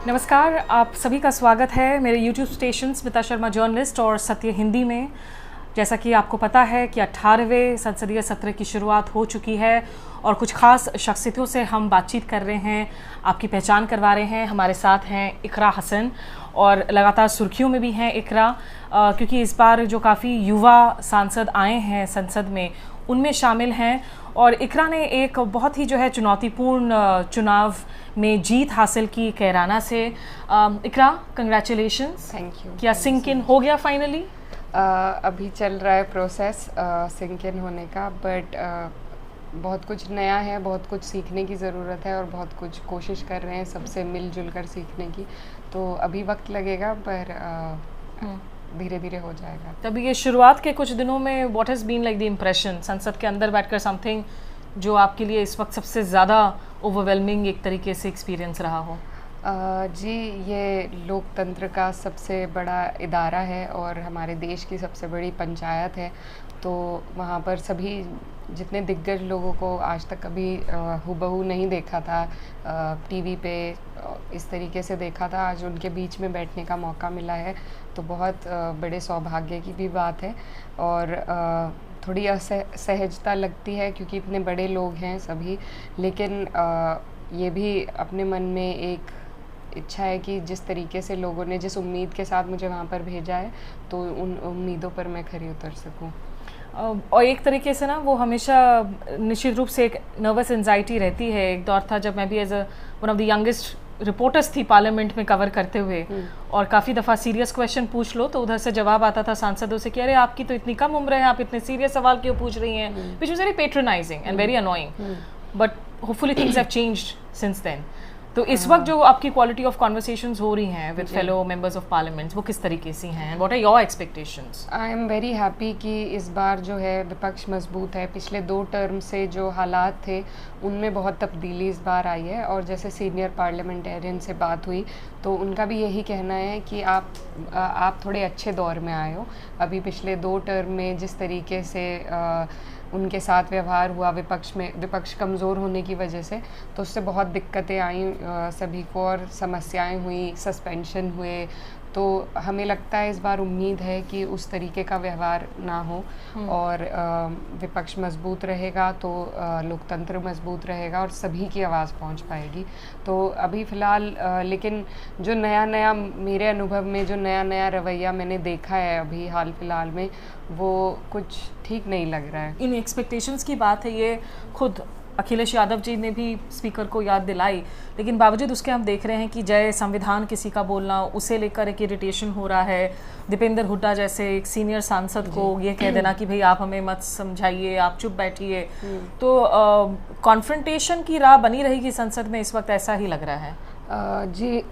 नमस्कार, आप सभी का स्वागत है मेरे YouTube station Smita Sharma journalist और सत्य हिंदी में। जैसा कि आपको पता है कि 18वें संसदीय सत्र की शुरुआत हो चुकी है और कुछ खास शख्सियतों से हम बातचीत कर रहे हैं, आपकी पहचान करवा रहे हैं। हमारे साथ हैं इकरा हसन और लगातार सुर्खियों में भी हैं इकरा, क्योंकि इस बार जो काफ़ी युवा सांसद आए हैं संसद में उनमें शामिल हैं। और इकरा ने एक बहुत ही जो है चुनौतीपूर्ण चुनाव में जीत हासिल की कैराना से। इकरा, कंग्रेचुलेशंस। Thank you. क्या सिंक इन हो गया फाइनली? अभी चल रहा है प्रोसेस सिंक इन होने का, बट बहुत कुछ नया है, बहुत कुछ सीखने की ज़रूरत है और बहुत कुछ कोशिश कर रहे हैं सबसे मिलजुल कर सीखने की। तो अभी वक्त लगेगा, पर धीरे धीरे हो जाएगा। तभी ये शुरुआत के कुछ दिनों में what has been like the impression संसद के अंदर बैठकर, समथिंग जो आपके लिए इस वक्त सबसे ज़्यादा ओवरवेलमिंग एक तरीके से एक्सपीरियंस रहा हो? जी, ये लोकतंत्र का सबसे बड़ा इदारा है और हमारे देश की सबसे बड़ी पंचायत है। तो वहाँ पर सभी जितने दिग्गज लोगों को आज तक कभी हूबहू नहीं देखा था, टीवी पे इस तरीके से देखा था, आज उनके बीच में बैठने का मौका मिला है। तो बहुत बड़े सौभाग्य की भी बात है और थोड़ी असहजता लगती है क्योंकि इतने बड़े लोग हैं सभी, लेकिन ये भी अपने मन में एक इच्छा है कि जिस तरीके से लोगों ने जिस उम्मीद के साथ मुझे वहाँ पर भेजा है, तो उन उम्मीदों पर मैं खरी उतर सकूँ। और एक तरीके से ना वो हमेशा निश्चित रूप से एक नर्वस एंजाइटी रहती है। एक दौर था जब मैं भी as a one of the youngest reporters थी पार्लियामेंट में कवर करते हुए, और काफ़ी दफ़ा सीरियस क्वेश्चन पूछ लो तो उधर से जवाब आता था सांसदों से कि अरे आपकी तो इतनी कम उम्र है, आप इतने सीरियस सवाल क्यों पूछ रही हैं, which was very patronising and very annoying. But hopefully things have changed since then. तो इस वक्त जो आपकी क्वालिटी ऑफ कॉन्वर्सेशंस हो रही हैं with fellow members of parliament, वो किस तरीके से हैं? What are your expectations? I am very happy कि इस बार जो है विपक्ष मजबूत है। पिछले 2 टर्म से जो हालात थे उनमें बहुत तब्दीली इस बार आई है, और जैसे सीनियर पार्लियामेंटेरियन से बात हुई तो उनका भी यही कहना है कि आप थोड़े अच्छे दौर में आए हो। अभी पिछले 2 टर्म में जिस तरीके से उनके साथ व्यवहार हुआ विपक्ष कमज़ोर होने की वजह से, तो उससे बहुत दिक्कतें आई सभी को और समस्याएं हुई, सस्पेंशन हुए। तो हमें लगता है इस बार उम्मीद है कि उस तरीके का व्यवहार ना हो और विपक्ष मजबूत रहेगा तो लोकतंत्र मजबूत रहेगा और सभी की आवाज़ पहुंच पाएगी। तो अभी फ़िलहाल लेकिन जो नया मेरे अनुभव में जो नया रवैया मैंने देखा है अभी हाल फिलहाल में, वो कुछ ठीक नहीं लग रहा है। इन एक्सपेक्टेशंस की बात है, ये खुद अखिलेश यादव जी ने भी स्पीकर को याद दिलाई, लेकिन बावजूद उसके हम देख रहे हैं कि जय संविधान किसी का बोलना, उसे लेकर एक इरिटेशन हो रहा है। दीपेंद्र हुड्डा जैसे एक सीनियर सांसद को ये कह देना कि भाई आप हमें मत समझाइए, आप चुप बैठिए। तो कॉन्फ्रंटेशन की राह बनी रहेगी संसद में इस वक्त, ऐसा ही लग रहा है। जी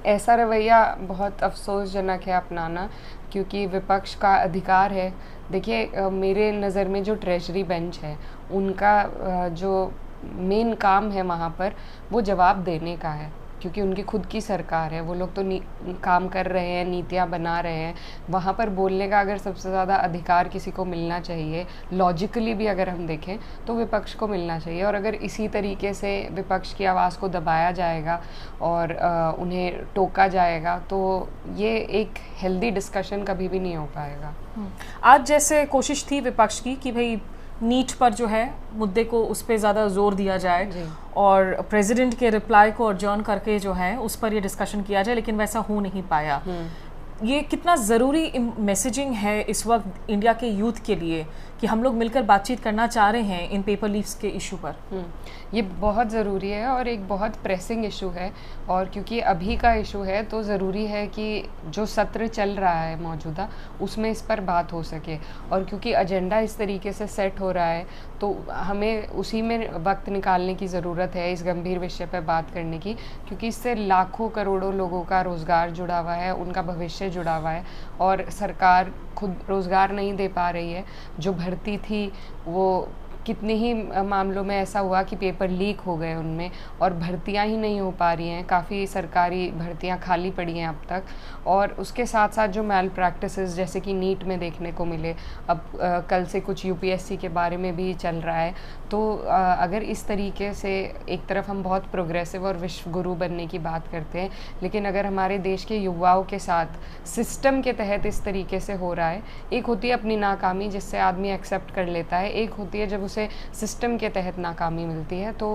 ऐसा रवैया बहुत अफसोसजनक है अपनाना, क्योंकि विपक्ष का अधिकार है। देखिए मेरे नज़र में जो ट्रेजरी बेंच है उनका जो मेन काम है वहाँ पर वो जवाब देने का है, क्योंकि उनकी खुद की सरकार है। वो लोग तो काम कर रहे हैं, नीतियाँ बना रहे हैं। वहाँ पर बोलने का अगर सबसे ज़्यादा अधिकार किसी को मिलना चाहिए, लॉजिकली भी अगर हम देखें तो विपक्ष को मिलना चाहिए। और अगर इसी तरीके से विपक्ष की आवाज़ को दबाया जाएगा और उन्हें टोका जाएगा तो ये एक हेल्दी डिस्कशन कभी भी नहीं हो पाएगा। आज जैसे कोशिश थी विपक्ष की कि भाई नीट पर जो है मुद्दे को उस पर ज़्यादा जोर दिया जाए और प्रेसिडेंट के रिप्लाई को अडजर्न करके जो है उस पर ये डिस्कशन किया जाए, लेकिन वैसा हो नहीं पाया। ये कितना ज़रूरी मैसेजिंग है इस वक्त इंडिया के यूथ के लिए कि हम लोग मिलकर बातचीत करना चाह रहे हैं इन पेपर लीव्स के इशू पर? ये बहुत ज़रूरी है और एक बहुत प्रेसिंग इशू है, और क्योंकि अभी का इशू है तो ज़रूरी है कि जो सत्र चल रहा है मौजूदा उसमें इस पर बात हो सके। और क्योंकि एजेंडा इस तरीके से सेट हो रहा है तो हमें उसी में वक्त निकालने की ज़रूरत है इस गंभीर विषय पर बात करने की, क्योंकि इससे लाखों करोड़ों लोगों का रोज़गार जुड़ा हुआ है, उनका भविष्य जुड़ा हुआ है, और सरकार खुद रोज़गार नहीं दे पा रही है। जो भर्ती थी वो कितने ही मामलों में ऐसा हुआ कि पेपर लीक हो गए उनमें, और भर्तियां ही नहीं हो पा रही हैं, काफ़ी सरकारी भर्तियां खाली पड़ी हैं अब तक। और उसके साथ साथ जो मैल प्रैक्टिसेस जैसे कि नीट में देखने को मिले, अब कल से कुछ यूपीएससी के बारे में भी चल रहा है। तो अगर इस तरीके से एक तरफ हम बहुत प्रोग्रेसिव और विश्व गुरु बनने की बात करते हैं, लेकिन अगर हमारे देश के युवाओं के साथ सिस्टम के तहत इस तरीके से हो रहा है, एक होती है अपनी नाकामी जिससे आदमी एक्सेप्ट कर लेता है, एक होती है जब उसे सिस्टम के तहत नाकामी मिलती है, तो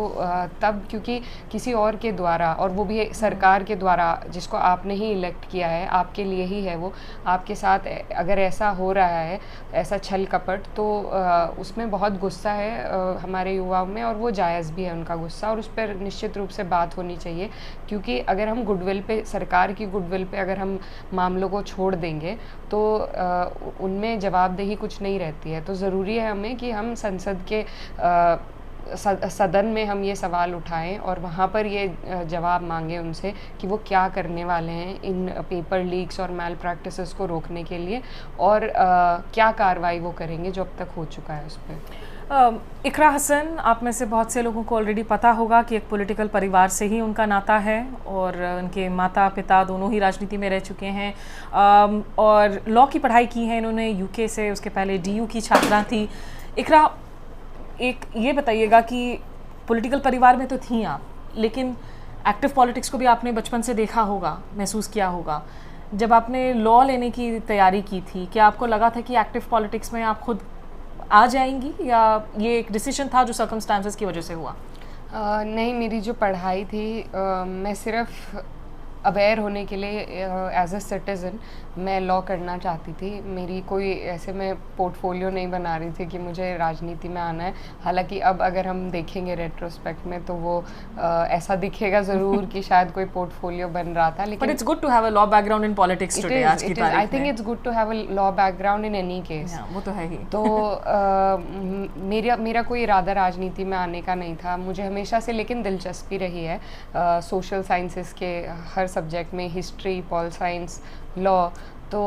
तब क्योंकि किसी और के द्वारा, और वो भी सरकार के द्वारा जिसको आपने ही इलेक्ट किया है, आपके लिए ही है वो, आपके साथ अगर ऐसा हो रहा है, ऐसा छल कपट, तो उसमें बहुत गुस्सा है हमारे युवाओं में, और वो जायज़ भी है उनका गुस्सा, और उस पर निश्चित रूप से बात होनी चाहिए। क्योंकि अगर हम गुडविल पे, सरकार की गुडविल पे अगर हम मामलों को छोड़ देंगे तो उनमें जवाबदेही कुछ नहीं रहती है। तो ज़रूरी है हमें कि हम संसद के सदन में हम ये सवाल उठाएं और वहाँ पर ये जवाब मांगें उनसे कि वो क्या करने वाले हैं इन पेपर लीक्स और मैल प्रैक्टिसेस को रोकने के लिए, और क्या कार्रवाई वो करेंगे जो अब तक हो चुका है उस पर। इकरा हसन, आप में से बहुत से लोगों को ऑलरेडी पता होगा कि एक पॉलिटिकल परिवार से ही उनका नाता है, और उनके माता पिता दोनों ही राजनीति में रह चुके हैं, और लॉ की पढ़ाई की है इन्होंने यूके से, उसके पहले डीयू की छात्रा थी। इकरा, एक ये बताइएगा कि पॉलिटिकल परिवार में तो थी आप, लेकिन एक्टिव पॉलिटिक्स को भी आपने बचपन से देखा होगा, महसूस किया होगा। जब आपने लॉ लेने की तैयारी की थी, क्या आपको लगा था कि एक्टिव पॉलिटिक्स में आप खुद आ जाएंगी, या ये एक डिसीजन था जो सर्कमस्टांसेस की वजह से हुआ? नहीं, मेरी जो पढ़ाई थी, मैं सिर्फ अवेयर होने के लिए एज अ सिटीज़न मैं लॉ करना चाहती थी। मेरी कोई ऐसे मैं पोर्टफोलियो नहीं बना रही थी कि मुझे राजनीति में आना है। हालांकि अब अगर हम देखेंगे रेट्रोस्पेक्ट में तो वो ऐसा दिखेगा ज़रूर कि शायद कोई पोर्टफोलियो बन रहा था, लेकिन it's good to have a law background in politics today. आज की तारीख में I think it's good to have a law background in any case. वो तो है ही। तो मेरा कोई इरादा राजनीति में आने का नहीं था। मुझे हमेशा से लेकिन दिलचस्पी रही है सोशल साइंसेस के हर सब्जेक्ट में, हिस्ट्री, पॉल साइंस, लॉ। तो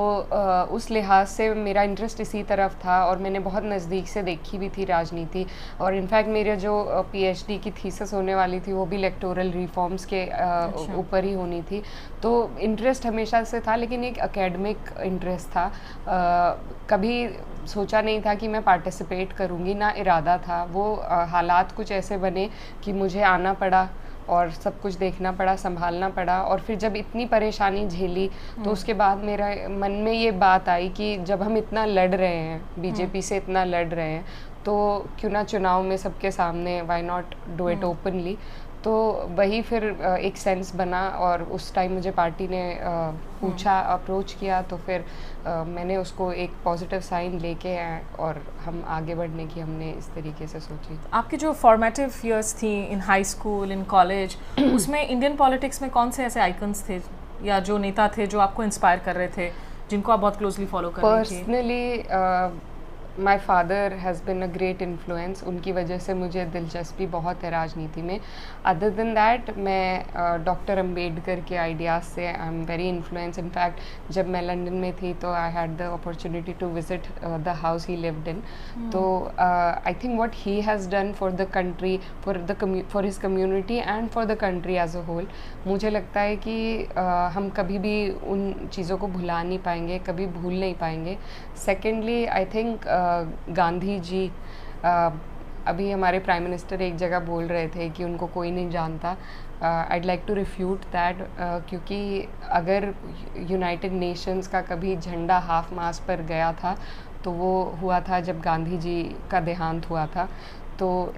उस लिहाज से मेरा इंटरेस्ट इसी तरफ था, और मैंने बहुत नज़दीक से देखी भी थी राजनीति। और इनफैक्ट मेरे जो पीएचडी की थीसिस होने वाली थी वो भी इलेक्टोरल रिफॉर्म्स के ऊपर ही होनी थी। तो इंटरेस्ट हमेशा से था, लेकिन एक एकेडमिक इंटरेस्ट था। कभी सोचा नहीं था कि मैं पार्टिसिपेट करूँगी, ना इरादा था। वो हालात कुछ ऐसे बने कि मुझे आना पड़ा और सब कुछ देखना पड़ा, संभालना पड़ा। और फिर जब इतनी परेशानी झेली तो उसके बाद मेरा मन में ये बात आई कि जब हम इतना लड़ रहे हैं, बीजेपी से इतना लड़ रहे हैं, तो क्यों ना चुनाव में सबके सामने, why not do it openly. तो वही फिर एक सेंस बना, और उस टाइम मुझे पार्टी ने पूछा, अप्रोच किया, तो फिर मैंने उसको एक पॉजिटिव साइन लेके आए और हम आगे बढ़ने की हमने इस तरीके से सोची। आपके जो फॉर्मेटिव ईयर्स थी इन हाई स्कूल, इन कॉलेज, उसमें इंडियन पॉलिटिक्स में कौन से ऐसे आइकन्स थे या जो नेता थे जो आपको इंस्पायर कर रहे थे, जिनको आप बहुत क्लोजली फॉलो कर रहे थे? Personally my father has been a great influence. उनकी वजह से मुझे दिलचस्पी बहुत है राजनीति में। अदर देन दैट, मैं डॉक्टर अम्बेडकर के आइडियाज़ से I am very influence. In fact जब मैं लंदन में थी तो I had the opportunity to visit the house he lived in. तो I think what he has done for the country, for his community and for the country as a whole, मुझे लगता है कि हम कभी भी उन चीज़ों को भुला नहीं पाएंगे, कभी भूल नहीं पाएंगे। Secondly, I think Gandhi ji, अभी हमारे प्राइम मिनिस्टर एक जगह बोल रहे थे कि उनको कोई नहीं जानता। I'd like to refute that, क्योंकि अगर यूनाइटेड नेशंस का कभी झंडा हाफ मास्ट पर गया था तो वो हुआ था जब गांधी जी का देहांत हुआ था, तो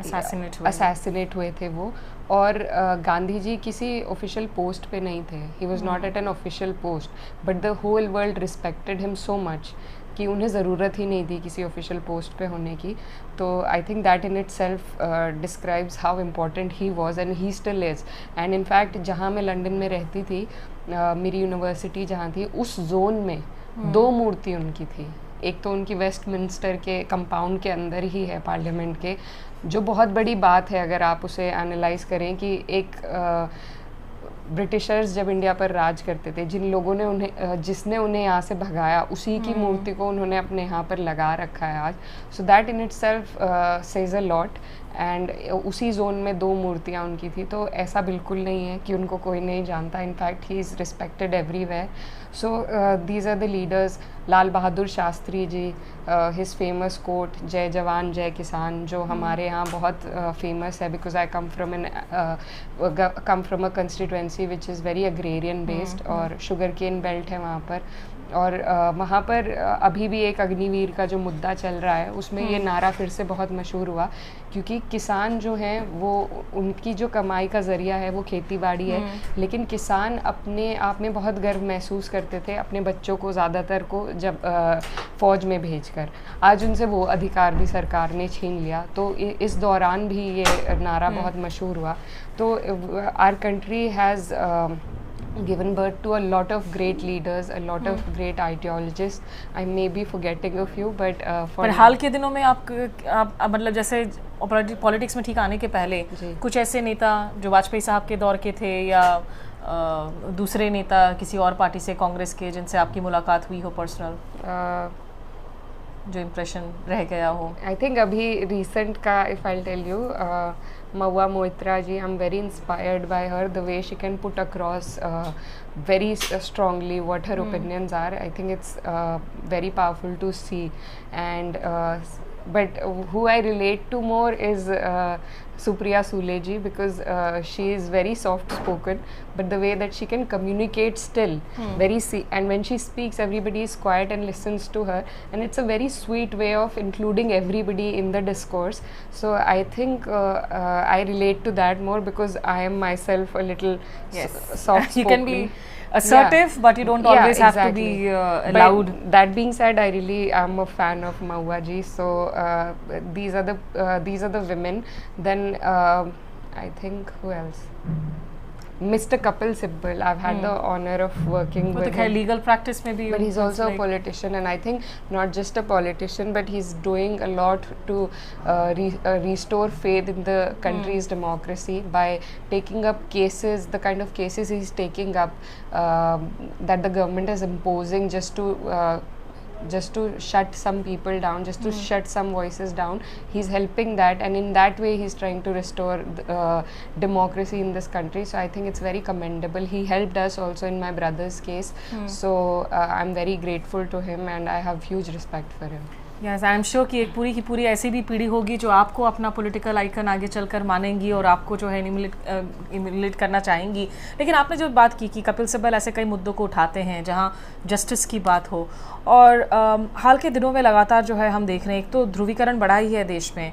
असैसिनेट हुए थे वो। और गांधी जी किसी ऑफिशियल पोस्ट पे नहीं थे, he was not at an official post, but the whole world respected him so much कि उन्हें ज़रूरत ही नहीं थी किसी ऑफिशियल पोस्ट पे होने की। तो I think that in it self describes how important he was and he still is. And in fact जहाँ मैं लंदन में रहती थी, मेरी यूनिवर्सिटी जहाँ थी, उस जोन में 2 मूर्ति उनकी थी। एक तो उनकी वेस्टमिंस्टर के कंपाउंड के अंदर ही है, पार्लियामेंट के, जो बहुत बड़ी बात है अगर आप उसे एनालाइज करें कि एक ब्रिटिशर्स जब इंडिया पर राज करते थे, जिन लोगों ने उन्हें जिसने उन्हें यहाँ से भगाया, उसी की मूर्ति को उन्होंने अपने यहाँ पर लगा रखा है आज. So that in itself says a lot. And उसी जोन में 2 मूर्तियाँ उनकी थी, तो ऐसा बिल्कुल नहीं है कि उनको कोई नहीं जानता. In fact he is respected everywhere. So these are the leaders. Lal Bahadur Shastri ji, his famous quote जय जवान जय किसान, जो हमारे यहाँ बहुत फेमस है, because I come from a constituency which is very agrarian based, और शुगर केन बेल्ट है वहाँ पर. और वहाँ पर अभी भी एक अग्निवीर का जो मुद्दा चल रहा है, उसमें ये नारा फिर से बहुत मशहूर हुआ, क्योंकि किसान जो हैं वो, उनकी जो कमाई का ज़रिया है वो खेती बाड़ी है. लेकिन किसान अपने आप में बहुत गर्व महसूस करते थे अपने बच्चों को ज़्यादातर को जब फ़ौज में भेजकर. आज उनसे वो अधिकार भी सरकार ने छीन लिया. तो इस दौरान भी ये नारा बहुत मशहूर हुआ. तो our country has given birth to a lot of great leaders, a lot of great ideologists. I may be forgetting a few, but पर हाल के दिनों में आप मतलब जैसे पॉलिटिक्स में ठीक आने के पहले कुछ ऐसे नेता जो वाजपेयी साहब के दौर के थे, या दूसरे नेता किसी और पार्टी से, कांग्रेस के, जिनसे आपकी मुलाकात हुई हो पर्सनल, जो इम्प्रेशन रह गया हो? आई थिंक अभी रिसेंट का, if I tell you, Mahua Moitra ji, I'm very inspired by her, the way she can put across very strongly what her opinions are. I think it's very powerful to see. And but who I relate to more is Supriya Sule ji, because she is very soft spoken, but the way that she can communicate still and when she speaks, everybody is quiet and listens to her, and it's a very sweet way of including everybody in the discourse. So I think I relate to that more, because I am myself a little soft spoken. You can be assertive, but you don't always have to be loud. But that being said, I really am a fan of Mahua ji. So these are the women. Then I think who else? Mr. Kapil Sibal. I've had the honor of working with him. Legal practice maybe. But he's also a politician, and I think not just a politician, but he's doing a lot to restore faith in the country's democracy by taking up cases, the kind of cases he's taking up that the government is imposing just to shut some people down, just to shut some voices down. He's helping that, and in that way he's trying to restore democracy in this country. So I think it's very commendable. He helped us also in my brother's case. So I'm very grateful to him, and I have huge respect for him. Yes, I am sure कि एक पूरी की पूरी ऐसी भी पीढ़ी होगी जो आपको अपना पॉलिटिकल आइकन आगे चलकर मानेंगी और आपको जो है इमिलेट करना चाहेंगी. लेकिन आपने जो बात की कि कपिल सिब्बल ऐसे कई मुद्दों को उठाते हैं जहां जस्टिस की बात हो, और हाल के दिनों में लगातार जो है हम देख रहे हैं, एक तो ध्रुवीकरण बढ़ा ही है देश में,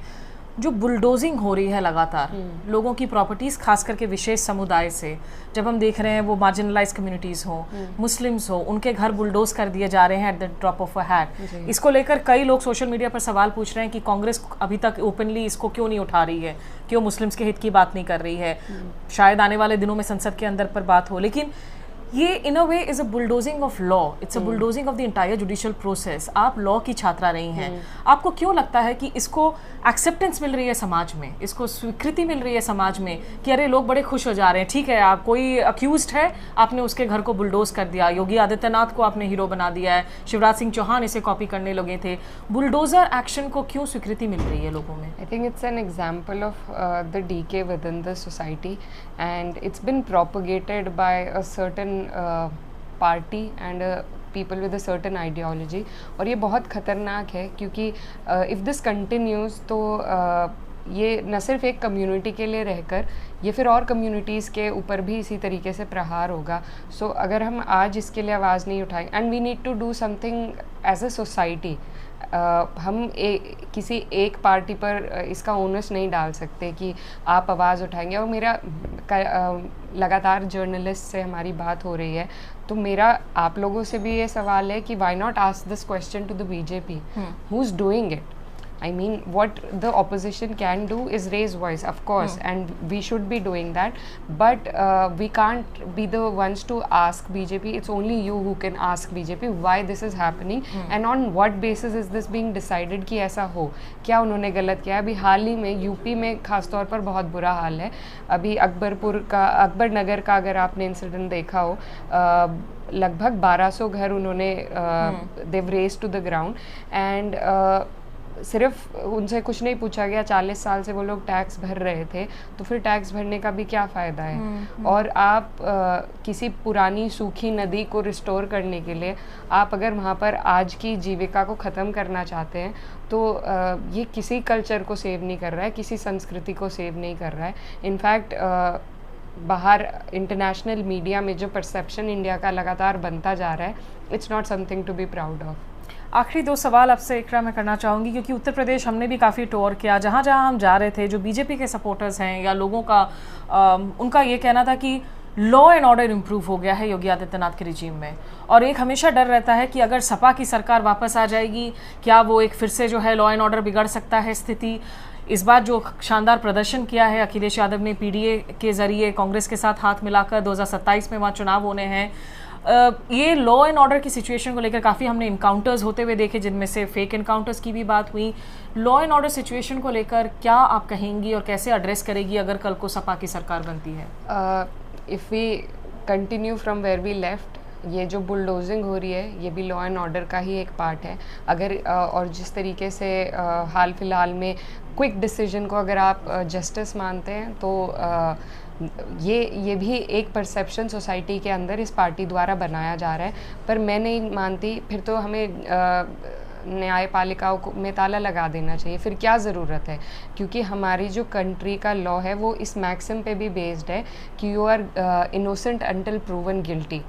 जो बुलडोजिंग हो रही है लगातार लोगों की प्रॉपर्टीज़, खास करके विशेष समुदाय से. जब हम देख रहे हैं वो मार्जिनलाइज कम्युनिटीज़ हो, मुस्लिम्स हो, उनके घर बुलडोज कर दिए जा रहे हैं at the drop of a hat. इसको लेकर कई लोग सोशल मीडिया पर सवाल पूछ रहे हैं कि कांग्रेस अभी तक ओपनली इसको क्यों नहीं उठा रही है, क्यों मुस्लिम्स के हित की बात नहीं कर रही है. शायद आने वाले दिनों में संसद के अंदर पर बात हो, लेकिन ये in a way is a bulldozing of law. It's a bulldozing of the entire judicial process. आप लॉ की छात्रा रही हैं, आपको क्यों लगता है कि इसको एक्सेप्टेंस मिल रही है समाज में, इसको स्वीकृति मिल रही है समाज में कि अरे लोग बड़े खुश हो जा रहे हैं, ठीक है आप कोई अक्यूज्ड है, आपने उसके घर को बुलडोज कर दिया, योगी आदित्यनाथ को आपने हीरो बना दिया है, शिवराज सिंह चौहान इसे कॉपी करने लगे थे. बुलडोजर एक्शन को क्यों स्वीकृति मिल रही है लोगों में? I think it's an example of the decay within the society, and it's been propagated by a certain party and people with a certain ideology. और ये बहुत ख़तरनाक है, क्योंकि if this continues तो ये न सिर्फ एक कम्युनिटी के लिए रहकर, ये फिर और कम्युनिटीज़ के ऊपर भी इसी तरीके से प्रहार होगा. सो अगर हम आज इसके लिए आवाज़ नहीं उठाएं, and we need to do something as a society. हम किसी एक पार्टी पर इसका ओनस नहीं डाल सकते कि आप आवाज़ उठाएंगे. और मेरा लगातार जर्नलिस्ट से हमारी बात हो रही है, तो मेरा आप लोगों से भी ये सवाल है कि why not ask this question to the BJP, who is doing it. I mean, what the opposition can do is raise voice, of course, and we should be doing that. But we can't be the ones to ask BJP. It's only you who can ask BJP why this is happening and on what basis is this being decided कि ऐसा हो, क्या उन्होंने गलत किया। अभी हाल ही में UP में खास तौर पर बहुत बुरा हाल है। अभी अकबर नगर का अगर आपने इंसिडेंट देखा हो, लगभग 1200 घर उन्होंने they've razed to the ground and सिर्फ उनसे कुछ नहीं पूछा गया। 40 साल से वो लोग टैक्स भर रहे थे, तो फिर टैक्स भरने का भी क्या फ़ायदा है। और आप किसी पुरानी सूखी नदी को रिस्टोर करने के लिए आप अगर वहाँ पर आज की जीविका को ख़त्म करना चाहते हैं तो ये किसी कल्चर को सेव नहीं कर रहा है, किसी संस्कृति को सेव नहीं कर रहा है। इनफैक्ट बाहर इंटरनेशनल मीडिया में जो परसेप्शन इंडिया का लगातार बनता जा रहा है, it's not something to be proud of. आखिरी 2 सवाल आपसे इकरा मैं करना चाहूँगी, क्योंकि उत्तर प्रदेश हमने भी काफ़ी टूर किया, जहाँ जहाँ हम जा रहे थे, जो बीजेपी के सपोर्टर्स हैं या लोगों का उनका ये कहना था कि लॉ एंड ऑर्डर इम्प्रूव हो गया है योगी आदित्यनाथ के रिजीम में, और एक हमेशा डर रहता है कि अगर सपा की सरकार वापस आ जाएगी, क्या वो एक फिर से जो है लॉ एंड ऑर्डर बिगड़ सकता है स्थिति। इस बार जो शानदार प्रदर्शन किया है अखिलेश यादव ने पीडीए के जरिए कांग्रेस के साथ हाथ मिलाकर, 2027 में वहाँ चुनाव होने हैं, ये लॉ एंड ऑर्डर की सिचुएशन को लेकर काफ़ी हमने इनकाउंटर्स होते हुए देखे, जिनमें से फेक इनकाउंटर्स की भी बात हुई। लॉ एंड ऑर्डर सिचुएशन को लेकर क्या आप कहेंगी और कैसे एड्रेस करेगी अगर कल को सपा की सरकार बनती है? If we continue from where we left, ये जो बुलडोजिंग हो रही है ये भी लॉ एंड ऑर्डर का ही एक पार्ट है। अगर और जिस तरीके से हाल फिलहाल में क्विक डिसीजन को अगर आप जस्टिस मानते हैं तो ये भी एक परसेप्शन सोसाइटी के अंदर इस पार्टी द्वारा बनाया जा रहा है। पर मैं नहीं मानती, फिर तो हमें न्यायपालिकाओं में ताला लगा देना चाहिए। फिर क्या ज़रूरत है, क्योंकि हमारी जो कंट्री का लॉ है वो इस मैक्सिम पे भी बेस्ड है कि you are innocent until proven guilty.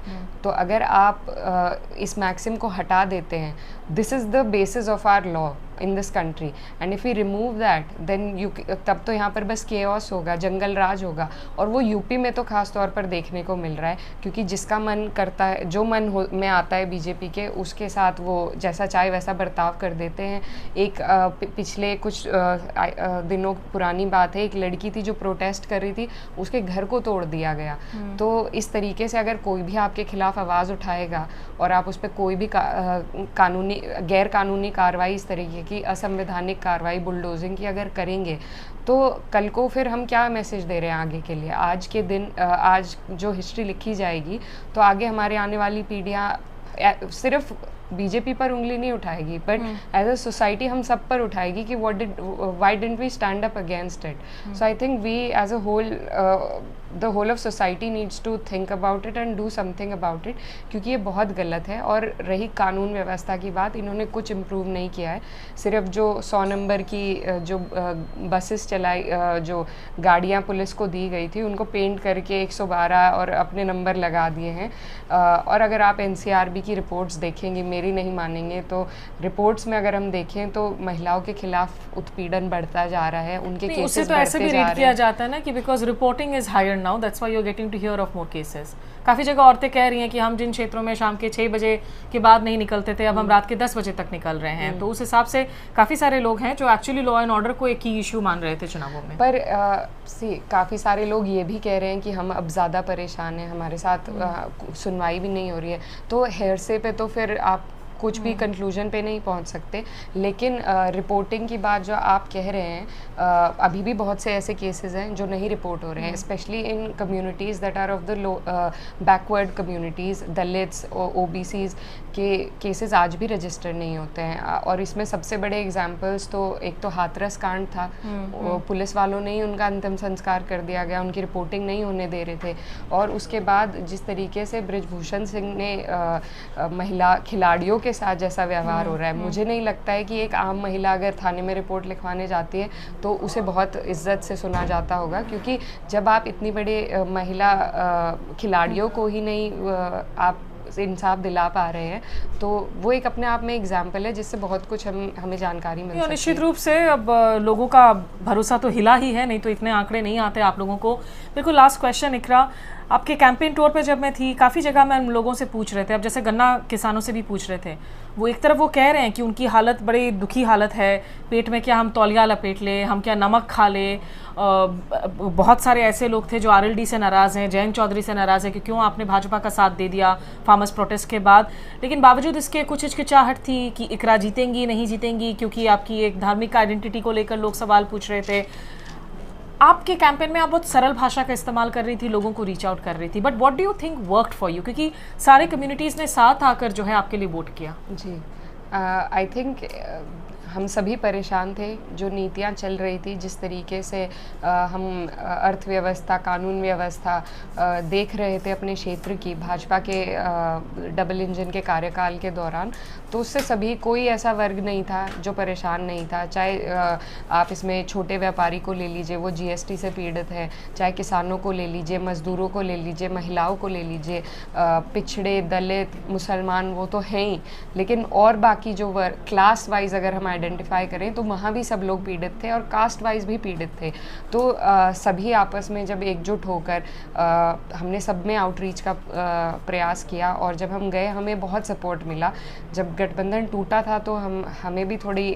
तो अगर आप इस मैक्सिम को हटा देते हैं, this is the basis of our law in this country, and if you remove that then तब तो यहाँ पर बस केओस होगा, जंगल राज होगा। और वो यूपी में तो ख़ास तौर पर देखने को मिल रहा है, क्योंकि जिसका मन करता है, जो मन में आता है बीजेपी के, उसके साथ वो जैसा चाहे वैसा बर्ताव कर देते हैं। एक पिछले कुछ दिनों पुरानी बात है, एक लड़की थी जो प्रोटेस्ट कर रही थी, उसके घर को तोड़ दिया गया। तो इस तरीके से अगर कोई भी आपके खिलाफ आवाज़ उठाएगा और आप उस पर कोई भी कानूनी गैर कानूनी कार्रवाई, इस तरीके की असंवैधानिक कार्रवाई बुलडोजिंग की अगर करेंगे, तो कल को फिर हम क्या मैसेज दे रहे हैं आगे के लिए। आज के दिन आज जो हिस्ट्री लिखी जाएगी, तो आगे हमारे आने वाली पीढ़ियाँ सिर्फ बीजेपी पर उंगली नहीं उठाएगी, बट एज अ सोसाइटी हम सब पर उठाएगी कि why didn't we stand up against it. So I think we as a whole the whole of society needs to think about it and do something about it, क्योंकि ये बहुत गलत है। और रही कानून व्यवस्था की बात, इन्होंने कुछ इम्प्रूव नहीं किया है। सिर्फ जो 100 नंबर की जो बसेस चलाई, जो गाड़ियाँ पुलिस को दी गई थी, उनको पेंट करके 112 और अपने नंबर लगा दिए हैं। और अगर आप NCRB की रिपोर्ट्स देखेंगे, मेरी नहीं मानेंगे, तो रिपोर्ट्स में अगर हम देखें तो महिलाओं के खिलाफ उत्पीड़न बढ़ता जा रहा है, उनके केसेस तो ऐसे भी रीड किया जाता है ना कि because reporting is higher now, that's why you are getting to hear of more cases. काफ़ी जगह औरतें कह रही हैं कि हम जिन क्षेत्रों में शाम के 6 बजे के बाद नहीं निकलते थे, अब हम रात के 10 बजे तक निकल रहे हैं। तो उस हिसाब से काफ़ी सारे लोग हैं जो एक्चुअली लॉ एंड ऑर्डर को एक की इशू मान रहे थे चुनावों में। पर काफ़ी सारे लोग ये भी कह रहे हैं कि हम अब ज़्यादा परेशान हैं, हमारे साथ सुनवाई भी नहीं हो रही है। तो हेरसे पे तो फिर आप कुछ भी कंक्लूजन पे नहीं पहुंच सकते। लेकिन रिपोर्टिंग की बात जो आप कह रहे हैं, अभी भी बहुत से ऐसे केसेस हैं जो नहीं रिपोर्ट हो रहे हैं, specially in communities that are of the backward communities, Dalits, OBCs के केसेस आज भी रजिस्टर नहीं होते हैं। और इसमें सबसे बड़े एग्जांपल्स तो एक तो हाथरस कांड था, पुलिस वालों ने ही उनका अंतिम संस्कार कर दिया गया, उनकी रिपोर्टिंग नहीं होने दे रहे थे। और उसके बाद जिस तरीके से बृजभूषण सिंह ने महिला खिलाड़ियों के साथ जैसा व्यवहार हो रहा है, मुझे नहीं लगता है कि एक आम महिला अगर थाने में रिपोर्ट लिखवाने जाती है तो उसे बहुत इज्जत से सुना जाता होगा, क्योंकि जब आप इतनी बड़ी महिला खिलाड़ियों को ही नहीं आप इंसाफ दिला पा रहे हैं, तो वो एक अपने आप में एग्जाम्पल है जिससे बहुत कुछ हमें जानकारी मिल सकती है। निश्चित रूप से अब लोगों का भरोसा तो हिला ही है, नहीं तो इतने आंकड़े नहीं आते आप लोगों को। बिल्कुल लास्ट क्वेश्चन इकरा, आपके कैंपेन टूर पे जब मैं थी, काफ़ी जगह मैं लोगों से पूछ रहे थे, अब जैसे गन्ना किसानों से भी पूछ रहे थे, वो एक तरफ वो कह रहे हैं कि उनकी हालत बड़ी दुखी हालत है, पेट में क्या हम तौलिया लपेट लें, हम क्या नमक खा लें। बहुत सारे ऐसे लोग थे जो आरएलडी से नाराज़ हैं, जयंत चौधरी से नाराज़ है कि क्यों आपने भाजपा का साथ दे दिया फार्मर्स प्रोटेस्ट के बाद। लेकिन बावजूद इसके कुछ हिचकिचाहट थी कि इकरा जीतेंगी नहीं जीतेंगी, क्योंकि आपकी एक धार्मिक आइडेंटिटी को लेकर लोग सवाल पूछ रहे थे। आपके कैंपेन में आप बहुत सरल भाषा का इस्तेमाल कर रही थी, लोगों को रीच आउट कर रही थी, but what do you think worked for you, क्योंकि सारे कम्युनिटीज़ ने साथ आकर जो है आपके लिए वोट किया। जी, आई थिंक हम सभी परेशान थे जो नीतियाँ चल रही थी, जिस तरीके से हम अर्थव्यवस्था, कानून व्यवस्था देख रहे थे अपने क्षेत्र की भाजपा के डबल इंजन के कार्यकाल के दौरान, तो उससे सभी, कोई ऐसा वर्ग नहीं था जो परेशान नहीं था। चाहे आप इसमें छोटे व्यापारी को ले लीजिए, वो जीएसटी से पीड़ित है, चाहे किसानों को ले लीजिए, मजदूरों को ले लीजिए, महिलाओं को ले लीजिए, पिछड़े, दलित, मुसलमान, वो तो हैं ही, लेकिन और बाकी जो वर्ग, क्लास वाइज अगर हम आइडेंटिफाई करें तो वहाँ भी सब लोग पीड़ित थे और कास्ट वाइज भी पीड़ित थे। तो सभी आपस में जब एकजुट होकर हमने सब में आउटरीच का प्रयास किया, और जब हम गए हमें बहुत सपोर्ट मिला। जब गठबंधन टूटा था तो हमें भी थोड़ी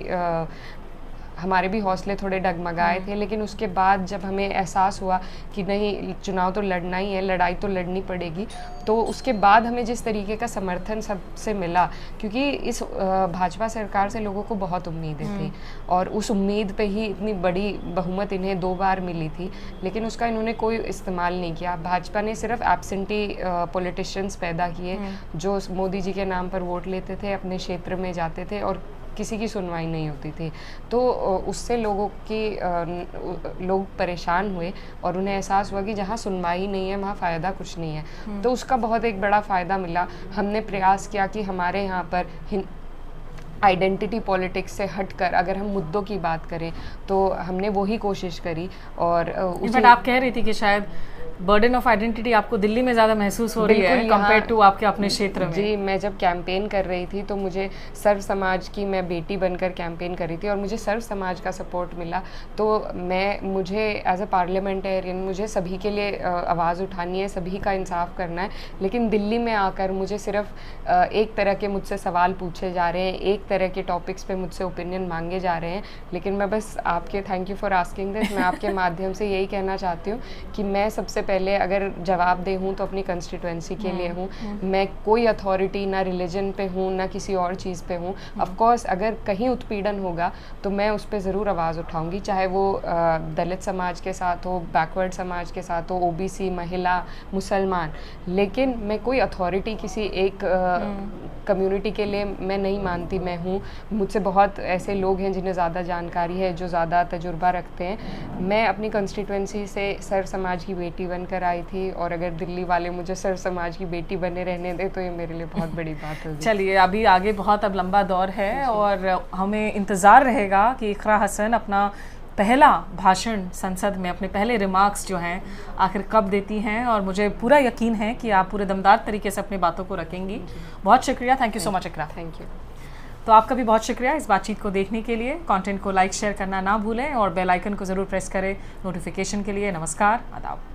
हमारे भी हौसले थोड़े डगमगाए थे, लेकिन उसके बाद जब हमें एहसास हुआ कि नहीं, चुनाव तो लड़ना ही है, लड़ाई तो लड़नी पड़ेगी, तो उसके बाद हमें जिस तरीके का समर्थन सबसे मिला, क्योंकि इस भाजपा सरकार से लोगों को बहुत उम्मीदें थी और उस उम्मीद पे ही इतनी बड़ी बहुमत इन्हें 2 बार मिली थी, लेकिन उसका इन्होंने कोई इस्तेमाल नहीं किया। भाजपा ने सिर्फ एब्सेंटी पॉलिटिशियंस पैदा किए जो मोदी जी के नाम पर वोट लेते थे, अपने क्षेत्र में जाते थे और किसी की सुनवाई नहीं होती थी। तो उससे लोग परेशान हुए और उन्हें एहसास हुआ कि जहाँ सुनवाई नहीं है वहाँ फ़ायदा कुछ नहीं है। तो उसका बहुत एक बड़ा फ़ायदा मिला। हमने प्रयास किया कि हमारे यहाँ पर आइडेंटिटी पॉलिटिक्स से हटकर अगर हम मुद्दों की बात करें तो हमने वही कोशिश करी। और बट आप कह रही थी कि शायद बर्डन ऑफ आइडेंटिटी आपको दिल्ली में ज़्यादा महसूस हो रही है कंपेयर टू आपके अपने क्षेत्र में। जी, मैं जब कैंपेन कर रही थी तो मुझे सर्व समाज की, मैं बेटी बनकर कैंपेन कर रही थी और मुझे सर्व समाज का सपोर्ट मिला। तो मुझे एज अ पार्लियामेंटेरियन मुझे सभी के लिए आवाज़ उठानी है, सभी का इंसाफ करना है, लेकिन दिल्ली में आकर मुझे सिर्फ एक तरह के मुझसे सवाल पूछे जा रहे हैं, एक तरह के टॉपिक्स पे मुझसे ओपिनियन मांगे जा रहे हैं। लेकिन मैं बस आपके, thank you for asking this, मैं आपके माध्यम से यही कहना चाहती हूँ कि मैं सबसे पहले अगर जवाबदेह हूँ तो अपनी कंस्टिट्यूएंसी के लिए हूँ। मैं कोई अथॉरिटी ना रिलीजन पे हूँ ना किसी और चीज़ पे हूँ। ऑफ कोर्स अगर कहीं उत्पीड़न होगा तो मैं उस पर ज़रूर आवाज़ उठाऊंगी, चाहे वो दलित समाज के साथ हो, बैकवर्ड समाज के साथ हो, ओबीसी, महिला, मुसलमान, लेकिन मैं कोई अथॉरिटी किसी एक कम्युनिटी के लिए मैं नहीं मानती। मैं हूँ, मुझसे बहुत ऐसे लोग हैं जिन्हें ज़्यादा जानकारी है, जो ज़्यादा तजुर्बा रखते हैं। मैं अपनी कंस्टिट्यूएंसी से सर्व समाज की बेटी बनकर आई थी और अगर दिल्ली वाले मुझे सर्व समाज की बेटी बने रहने दें तो ये मेरे लिए बहुत बड़ी बात होगी। चलिए, अभी आगे बहुत अब लंबा दौर है और हमें इंतज़ार रहेगा कि इकरा हसन अपना पहला भाषण संसद में, अपने पहले रिमार्क्स जो हैं आखिर कब देती हैं, और मुझे पूरा यकीन है कि आप पूरे दमदार तरीके से अपनी बातों को रखेंगी। बहुत शुक्रिया, thank you so much Iqra. Thank you. तो आपका भी बहुत शुक्रिया इस बातचीत को देखने के लिए। कंटेंट को लाइक शेयर करना ना भूलें और बेल आइकन को ज़रूर प्रेस करें नोटिफिकेशन के लिए। नमस्कार, आदाब।